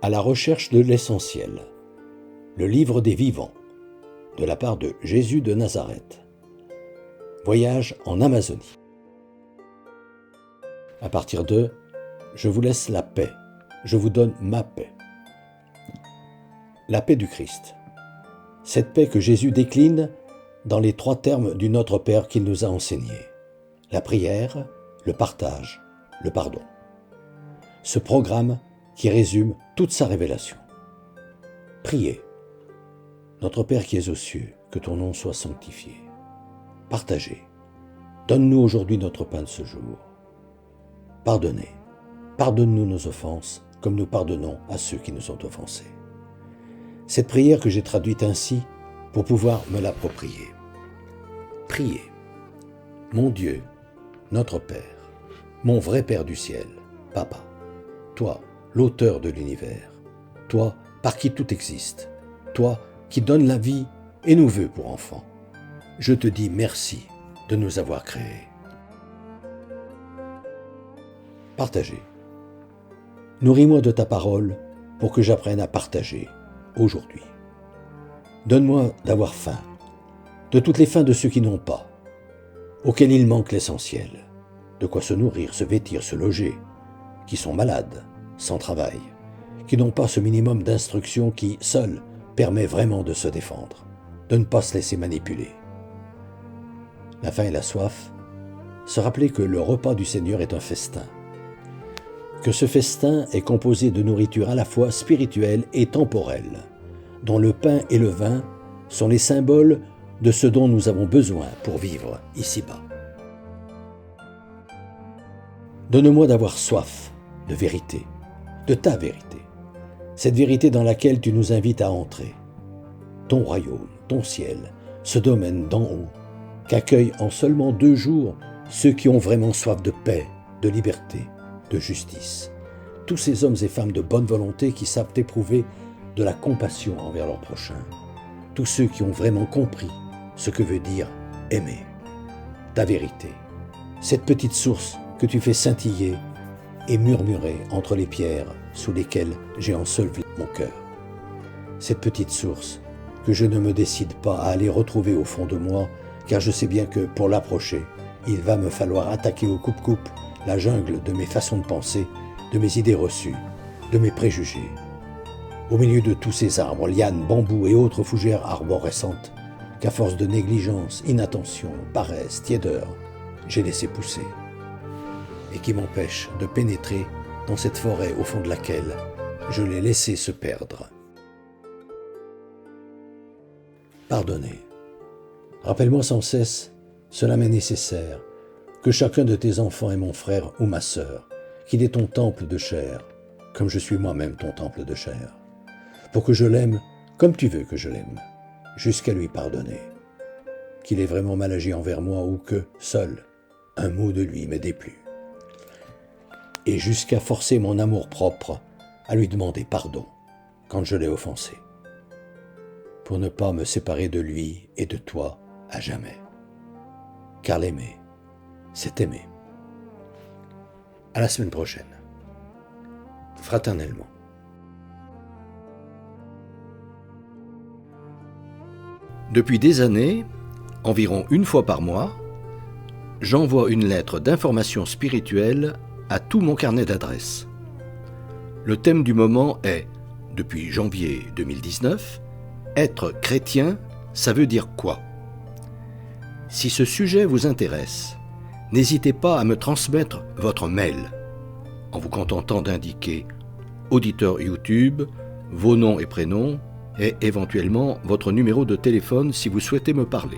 À la recherche de l'essentiel. Le livre des vivants, de la part de Jésus de Nazareth. Voyage en Amazonie. À partir de « Je vous laisse la paix, je vous donne ma paix ». La paix du Christ. Cette paix que Jésus décline dans les 3 termes du Notre Père qu'il nous a enseigné. La prière, le partage, le pardon. Ce programme qui résume toute sa révélation. Priez. Notre Père qui es aux cieux, que ton nom soit sanctifié. Partagez. Donne-nous aujourd'hui notre pain de ce jour. Pardonnez. Pardonne-nous nos offenses, comme nous pardonnons à ceux qui nous ont offensés. Cette prière que j'ai traduite ainsi, pour pouvoir me l'approprier. Priez. Mon Dieu, notre Père, mon vrai Père du ciel, Papa, toi, l'auteur de l'univers, toi, par qui tout existe, toi qui donnes la vie et nous veut pour enfants, je te dis merci de nous avoir créés. Partagez. Nourris-moi de ta parole pour que j'apprenne à partager aujourd'hui. Donne-moi d'avoir faim, de toutes les faims de ceux qui n'ont pas, auxquels il manque l'essentiel, de quoi se nourrir, se vêtir, se loger, qui sont malades, sans travail, qui n'ont pas ce minimum d'instruction qui, seul, permet vraiment de se défendre, de ne pas se laisser manipuler. La faim et la soif, se rappeler que le repas du Seigneur est un festin, que ce festin est composé de nourriture à la fois spirituelle et temporelle, dont le pain et le vin sont les symboles de ce dont nous avons besoin pour vivre ici-bas. Donne-moi d'avoir soif de vérité, de ta vérité, cette vérité dans laquelle tu nous invites à entrer. Ton royaume, ton ciel, ce domaine d'en haut, qu'accueillent en seulement 2 jours ceux qui ont vraiment soif de paix, de liberté, de justice. Tous ces hommes et femmes de bonne volonté qui savent éprouver de la compassion envers leur prochain. Tous ceux qui ont vraiment compris ce que veut dire aimer. Ta vérité, cette petite source que tu fais scintiller et murmurer entre les pierres sous lesquelles j'ai enseveli mon cœur. Cette petite source que je ne me décide pas à aller retrouver au fond de moi, car je sais bien que pour l'approcher, il va me falloir attaquer au coupe-coupe la jungle de mes façons de penser, de mes idées reçues, de mes préjugés. Au milieu de tous ces arbres, lianes, bambous et autres fougères arborescentes, qu'à force de négligence, inattention, paresse, tiédeur, j'ai laissé pousser, et qui m'empêchent de pénétrer dans cette forêt au fond de laquelle je l'ai laissé se perdre. Pardonnez. Rappelle-moi sans cesse, cela m'est nécessaire, que chacun de tes enfants est mon frère ou ma sœur, qu'il est ton temple de chair, comme je suis moi-même ton temple de chair, pour que je l'aime comme tu veux que je l'aime, jusqu'à lui pardonner, qu'il ait vraiment mal agi envers moi ou que, seul, un mot de lui m'ait déplu, et jusqu'à forcer mon amour-propre à lui demander pardon quand je l'ai offensé, pour ne pas me séparer de lui et de toi à jamais. Car l'aimer, c'est aimer. À la semaine prochaine. Fraternellement. Depuis des années, environ 1 fois par mois, j'envoie une lettre d'information spirituelle à tout mon carnet d'adresses. Le thème du moment est, depuis janvier 2019, être chrétien, ça veut dire quoi ? Si ce sujet vous intéresse, n'hésitez pas à me transmettre votre mail, en vous contentant d'indiquer auditeur YouTube, vos noms et prénoms, et éventuellement votre numéro de téléphone si vous souhaitez me parler.